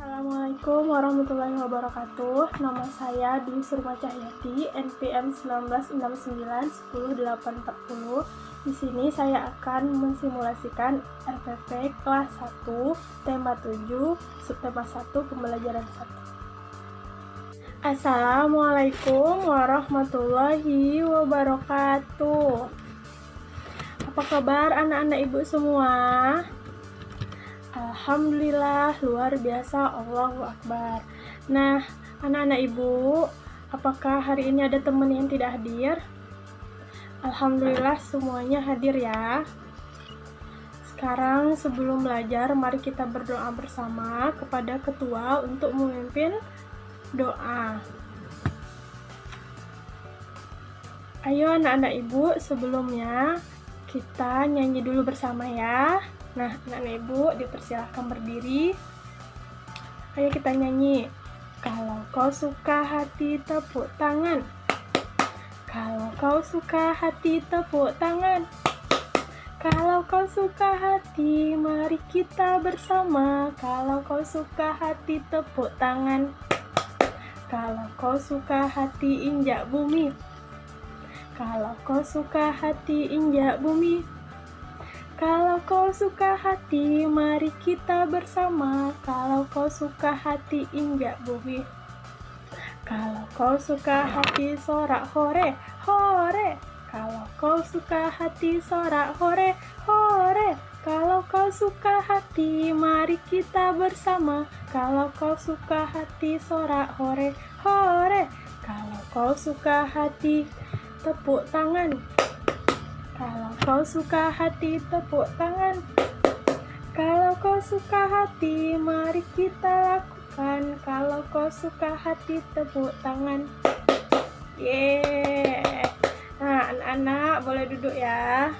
Assalamualaikum warahmatullahi wabarakatuh. Nama saya Dwi Surma Cahyati, NPM 1969 Di sini saya akan mensimulasikan RPP kelas 1, tema 7, subtema 1, pembelajaran 1. Assalamualaikum warahmatullahi wabarakatuh. Apa kabar anak-anak ibu semua? Alhamdulillah, luar biasa, Allahu Akbar. Nah, anak-anak ibu, apakah hari ini ada teman yang tidak hadir? Alhamdulillah, semuanya hadir ya. Sekarang sebelum belajar, mari kita berdoa bersama kepada ketua untuk memimpin doa. Ayo anak-anak ibu, sebelumnya kita nyanyi dulu bersama ya. Nah, anak-anak ibu dipersilahkan berdiri. Ayo kita nyanyi. Kalau kau suka hati, tepuk tangan. Kalau kau suka hati, tepuk tangan. Kalau kau suka hati, mari kita bersama. Kalau kau suka hati, tepuk tangan. Kalau kau suka hati, injak bumi. Kalau kau suka hati, injak bumi. Kalau kau suka hati, mari kita bersama. Kalau kau suka hati, injak bumi. Kalau kau suka hati, sorak hore, hore. Kalau kau suka hati, sorak hore, hore. Kalau kau suka hati, mari kita bersama. Kalau kau suka hati, sorak hore, hore. Kalau kau suka hati, tepuk tangan. Kalau kau suka hati, tepuk tangan. Kalau kau suka hati, mari kita lakukan. Kalau kau suka hati, tepuk tangan. Yeay. Nah, anak-anak boleh duduk ya.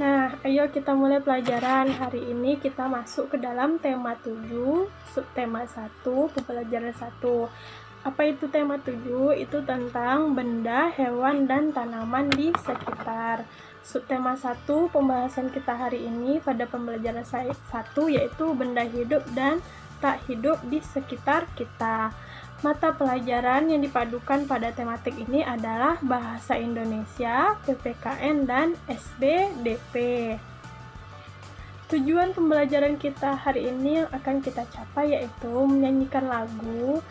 Nah, ayo kita mulai pelajaran. Hari ini kita masuk ke dalam tema 7, subtema 1, pembelajaran 1. Apa itu tema 7? Itu tentang benda, hewan, dan tanaman di sekitar. Subtema 1, pembahasan kita hari ini pada pembelajaran 1 yaitu benda hidup dan tak hidup di sekitar kita. Mata pelajaran yang dipadukan pada tematik ini adalah Bahasa Indonesia, PPKN, dan SBDP. Tujuan pembelajaran kita hari ini yang akan kita capai yaitu menyanyikan lagu.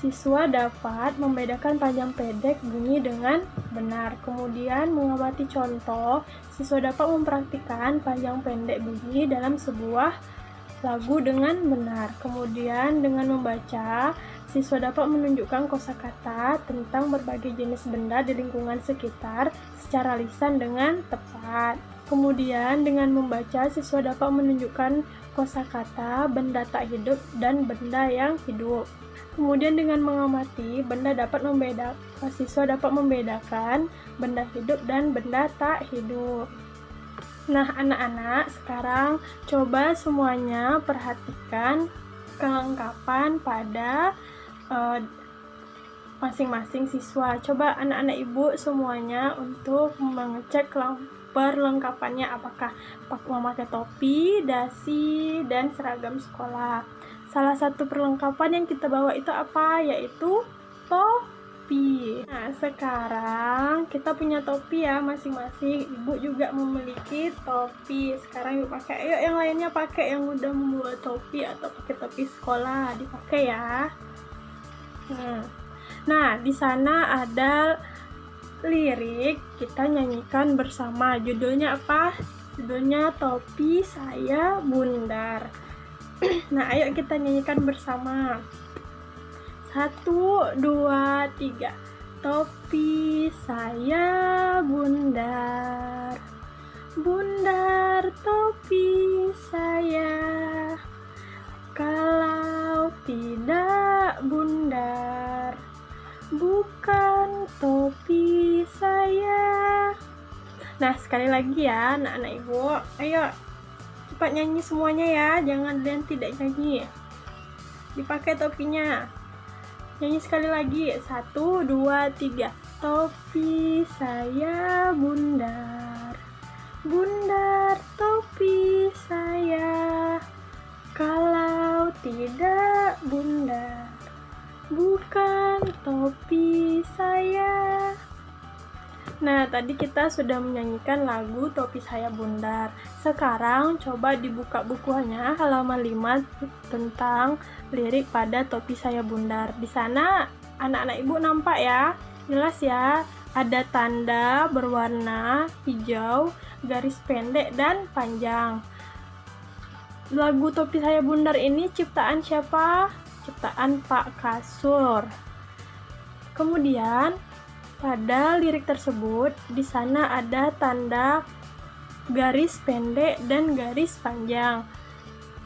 Siswa dapat membedakan panjang pendek bunyi dengan benar. Kemudian mengamati contoh, siswa dapat mempraktikkan panjang pendek bunyi dalam sebuah lagu dengan benar. Kemudian dengan membaca, siswa dapat menunjukkan kosakata tentang berbagai jenis benda di lingkungan sekitar secara lisan dengan tepat. Kemudian dengan membaca, siswa dapat menunjukkan kosakata benda tak hidup dan benda yang hidup. Kemudian dengan mengamati, siswa dapat membedakan benda hidup dan benda tak hidup. Nah, anak-anak, sekarang coba semuanya perhatikan kelengkapan pada masing-masing siswa. Coba anak-anak ibu semuanya untuk mengecek perlengkapannya, apakah memakai topi, dasi, dan seragam sekolah. Salah satu perlengkapan yang kita bawa itu apa? Yaitu topi. Nah, sekarang kita punya topi ya masing-masing. Ibu juga memiliki topi. Sekarang ibu pakai. Ayo yang lainnya pakai yang udah membawa topi atau pakai topi sekolah. Dipakai ya. Nah, di sana ada lirik. Kita nyanyikan bersama. Judulnya apa? Judulnya Topi Saya Bundar. Nah, ayo kita nyanyikan bersama. 1, 2, 3. Topi saya bundar, bundar topi saya. Kalau tidak bundar, bukan topi saya. Nah, sekali lagi ya anak-anak ibu. Ayo cepat nyanyi semuanya ya, jangan dan tidak nyanyi. Dipakai topinya. Nyanyi sekali lagi. 1, 2, 3. Topi saya bundar, bundar topi saya. Kalau tidak tadi kita sudah menyanyikan lagu Topi Saya Bundar. Sekarang coba dibuka bukunya halaman 5 tentang lirik pada Topi Saya Bundar. Di sana anak-anak ibu nampak ya, jelas ya, ada tanda berwarna hijau, garis pendek dan panjang. Lagu Topi Saya Bundar ini ciptaan siapa? Ciptaan Pak Kasur. Kemudian pada lirik tersebut di sana ada tanda garis pendek dan garis panjang.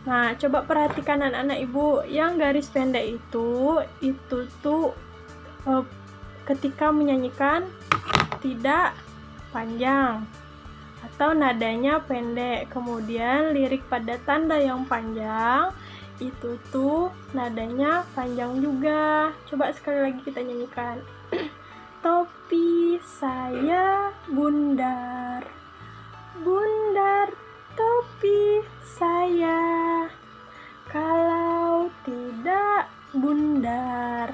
Nah, coba perhatikan anak-anak ibu, yang garis pendek itu tuh ketika menyanyikan tidak panjang atau nadanya pendek. Kemudian lirik pada tanda yang panjang itu tuh nadanya panjang juga. Coba sekali lagi kita nyanyikan. Topi saya bundar, bundar topi saya, kalau tidak bundar,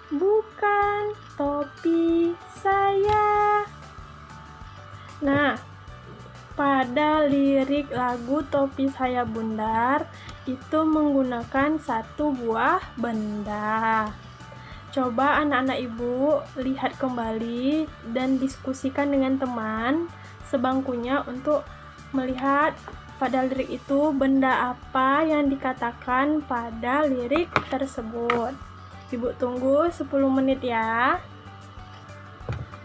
bukan topi saya. Nah, pada lirik lagu Topi Saya Bundar itu menggunakan satu buah benda. Coba anak-anak ibu lihat kembali dan diskusikan dengan teman sebangkunya untuk melihat pada lirik itu benda apa yang dikatakan pada lirik tersebut. Ibu tunggu 10 menit ya.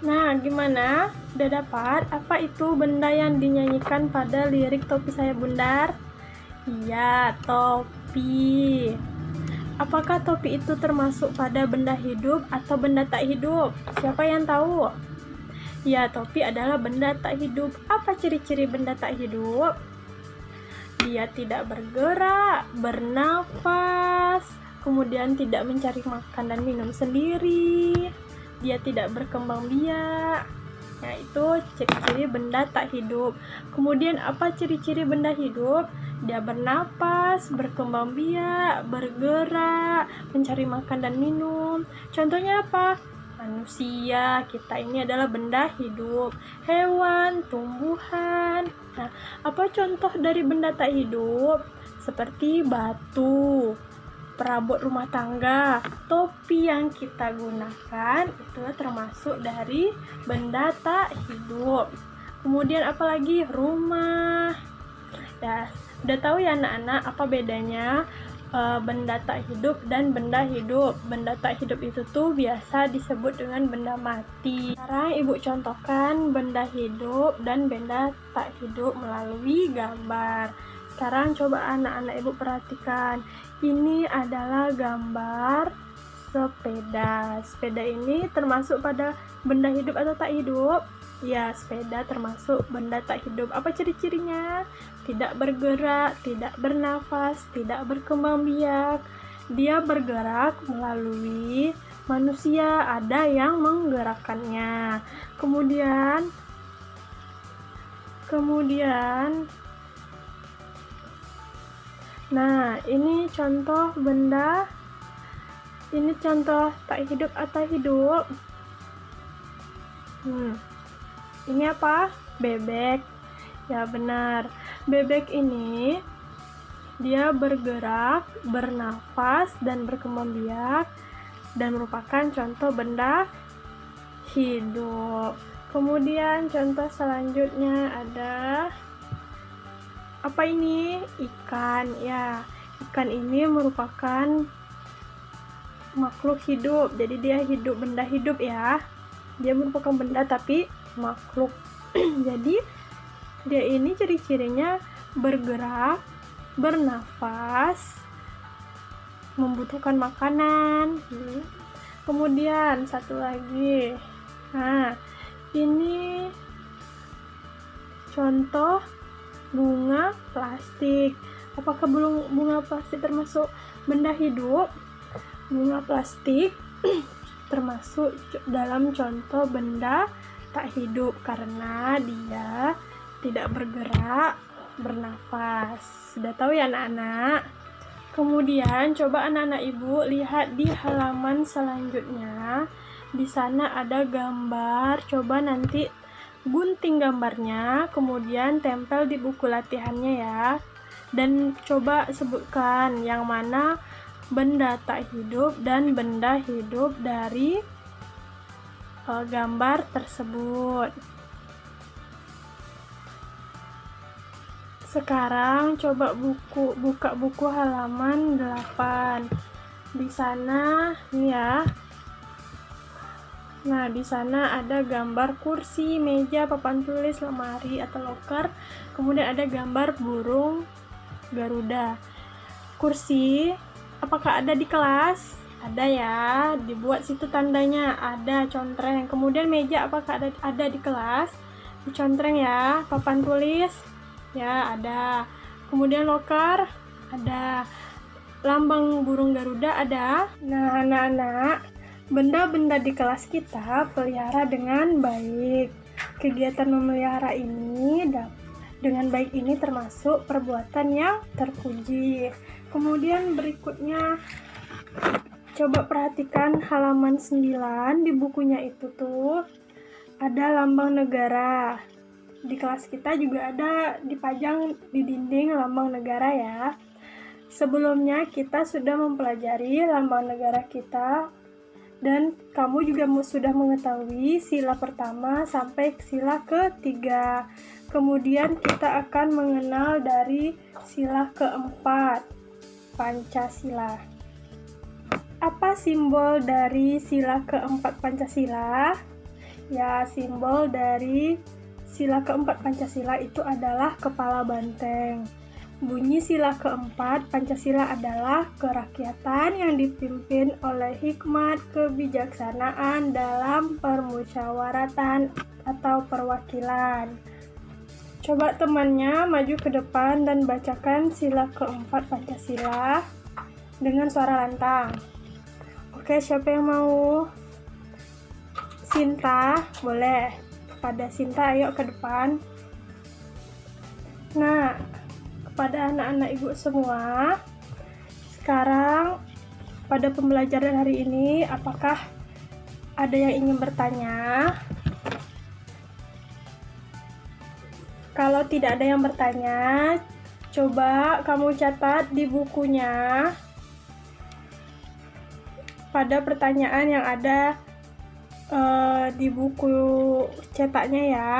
Nah, gimana? Udah dapat? Apa itu benda yang dinyanyikan pada lirik Topi Saya Bundar? Iya, topi. Apakah topi itu termasuk pada benda hidup atau benda tak hidup? Siapa yang tahu? Ya, topi adalah benda tak hidup. Apa ciri-ciri benda tak hidup? Dia tidak bergerak, bernafas, kemudian tidak mencari makan dan minum sendiri. Dia tidak berkembang biak. Nah, itu ciri-ciri benda tak hidup. Kemudian apa ciri-ciri benda hidup? Dia bernapas, berkembang biak, bergerak, mencari makan dan minum. Contohnya apa? Manusia, kita ini adalah benda hidup. Hewan, tumbuhan. Nah, apa contoh dari benda tak hidup? Seperti batu, perabot rumah tangga, topi yang kita gunakan itu termasuk dari benda tak hidup. Kemudian apalagi? Rumah. Ya, udah tahu ya anak-anak apa bedanya benda tak hidup dan benda hidup. Benda tak hidup itu tuh biasa disebut dengan benda mati. Sekarang ibu contohkan benda hidup dan benda tak hidup melalui gambar. Sekarang coba anak-anak ibu perhatikan. Ini adalah gambar sepeda. Sepeda ini termasuk pada benda hidup atau tak hidup? Ya, sepeda termasuk benda tak hidup. Apa ciri-cirinya? Tidak bergerak, tidak bernafas, tidak berkembang biak. Dia bergerak melalui manusia, ada yang menggerakkannya. Kemudian nah, ini contoh benda. Ini contoh tak hidup atau hidup. Ini apa? Bebek. Ya, benar. Bebek ini dia bergerak, bernafas, dan berkembang biak dan merupakan contoh benda hidup. Kemudian contoh selanjutnya ada apa ini? Ikan. Ya, ikan ini merupakan makhluk hidup. Jadi dia hidup, benda hidup ya. Dia merupakan benda tapi makhluk. Jadi dia ini ciri-cirinya bergerak, bernafas, membutuhkan makanan. Kemudian satu lagi. Nah, ini contoh bunga plastik. Apakah bunga plastik termasuk benda hidup? Bunga plastik termasuk dalam contoh benda tak hidup karena dia tidak bergerak, bernafas. Sudah tahu ya anak-anak? Kemudian coba anak-anak ibu lihat di halaman selanjutnya. Di sana ada gambar. Coba nanti gunting gambarnya, kemudian tempel di buku latihannya ya. Dan coba sebutkan yang mana benda tak hidup dan benda hidup dari gambar tersebut. Sekarang coba buka buku halaman 8. Di sana nih ya. Nah, di sana ada gambar kursi, meja, papan tulis, lemari atau loker. Kemudian ada gambar burung Garuda. Kursi, apakah ada di kelas? Ada ya, dibuat situ tandanya, ada contreng. Kemudian meja, apakah ada di kelas? Dicontreng ya. Papan tulis, ya ada. Kemudian loker, ada. Lambang burung Garuda ada. Nah, anak-anak, benda-benda di kelas kita pelihara dengan baik. Kegiatan memelihara ini dengan baik ini termasuk perbuatan yang terpuji. Kemudian berikutnya, coba perhatikan halaman 9 di bukunya itu tuh ada lambang negara. Di kelas kita juga ada dipajang di dinding lambang negara ya. Sebelumnya kita sudah mempelajari lambang negara kita dan kamu juga sudah mengetahui sila pertama sampai sila ketiga. Kemudian kita akan mengenal dari sila keempat, Pancasila. Apa simbol dari sila keempat Pancasila? Ya, simbol dari sila keempat Pancasila itu adalah kepala banteng. Bunyi sila keempat Pancasila adalah kerakyatan yang dipimpin oleh hikmat kebijaksanaan dalam permusyawaratan atau perwakilan. Coba temannya maju ke depan dan bacakan sila keempat Pancasila dengan suara lantang. Oke, siapa yang mau? Sinta, boleh. Pada Sinta, ayo ke depan. Nah, kepada anak-anak ibu semua, sekarang pada pembelajaran hari ini, apakah ada yang ingin bertanya? Kalau tidak ada yang bertanya, coba kamu catat di bukunya pada pertanyaan yang ada di buku cetaknya ya.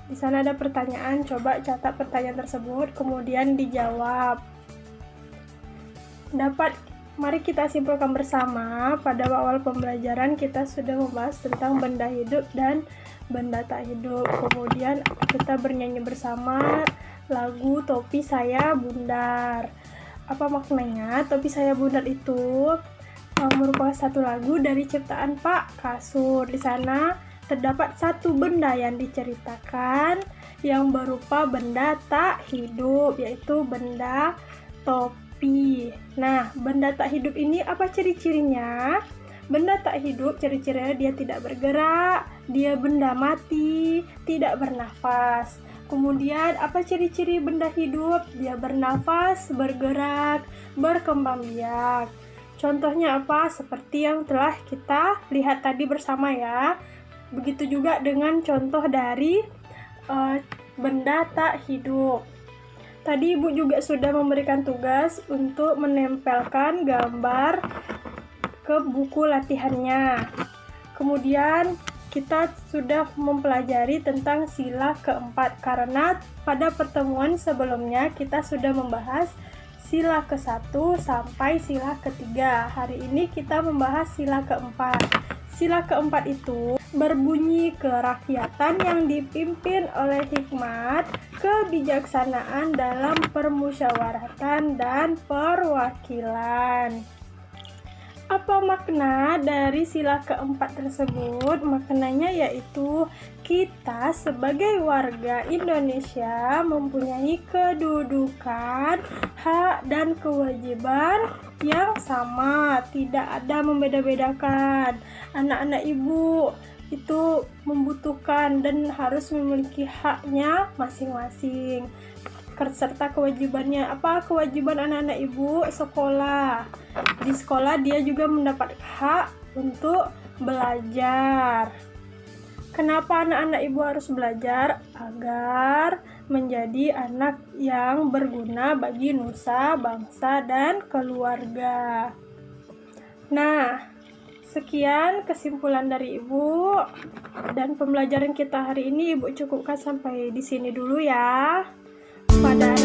Di sana ada pertanyaan, coba catat pertanyaan tersebut, kemudian dijawab. Mari kita simpulkan bersama, pada awal pembelajaran kita sudah membahas tentang benda hidup dan benda tak hidup. Kemudian kita bernyanyi bersama lagu Topi Saya Bundar. Apa maknanya? Topi Saya Bundar itu merupakan satu lagu dari ciptaan Pak Kasur. Di sana terdapat satu benda yang diceritakan yang berupa benda tak hidup, yaitu benda topi. Nah, benda tak hidup ini apa ciri-cirinya? Benda tak hidup ciri-cirinya dia tidak bergerak, dia benda mati, tidak bernafas. Kemudian apa ciri-ciri benda hidup? Dia bernafas, bergerak, berkembang biak. Contohnya apa? Seperti yang telah kita lihat tadi bersama ya. Begitu juga dengan contoh dari benda tak hidup. Tadi Ibu juga sudah memberikan tugas untuk menempelkan gambar ke buku latihannya. Kemudian kita sudah mempelajari tentang sila keempat karena pada pertemuan sebelumnya kita sudah membahas sila ke-1 sampai sila ke-3. Hari ini kita membahas sila keempat. Sila keempat itu berbunyi kerakyatan yang dipimpin oleh hikmat, kebijaksanaan dalam permusyawaratan dan perwakilan. Apa makna dari sila keempat tersebut? Maknanya yaitu kita sebagai warga Indonesia mempunyai kedudukan, hak, dan kewajiban yang sama, tidak ada membeda-bedakan. Anak-anak ibu itu membutuhkan dan harus memiliki haknya masing-masing serta kewajibannya. Apa kewajiban anak-anak ibu? Sekolah. Di sekolah dia juga mendapat hak untuk belajar. Kenapa anak-anak ibu harus belajar? Agar menjadi anak yang berguna bagi nusa, bangsa, dan keluarga. Nah, sekian kesimpulan dari ibu, dan pembelajaran kita hari ini ibu cukupkan sampai di sini dulu ya. Pada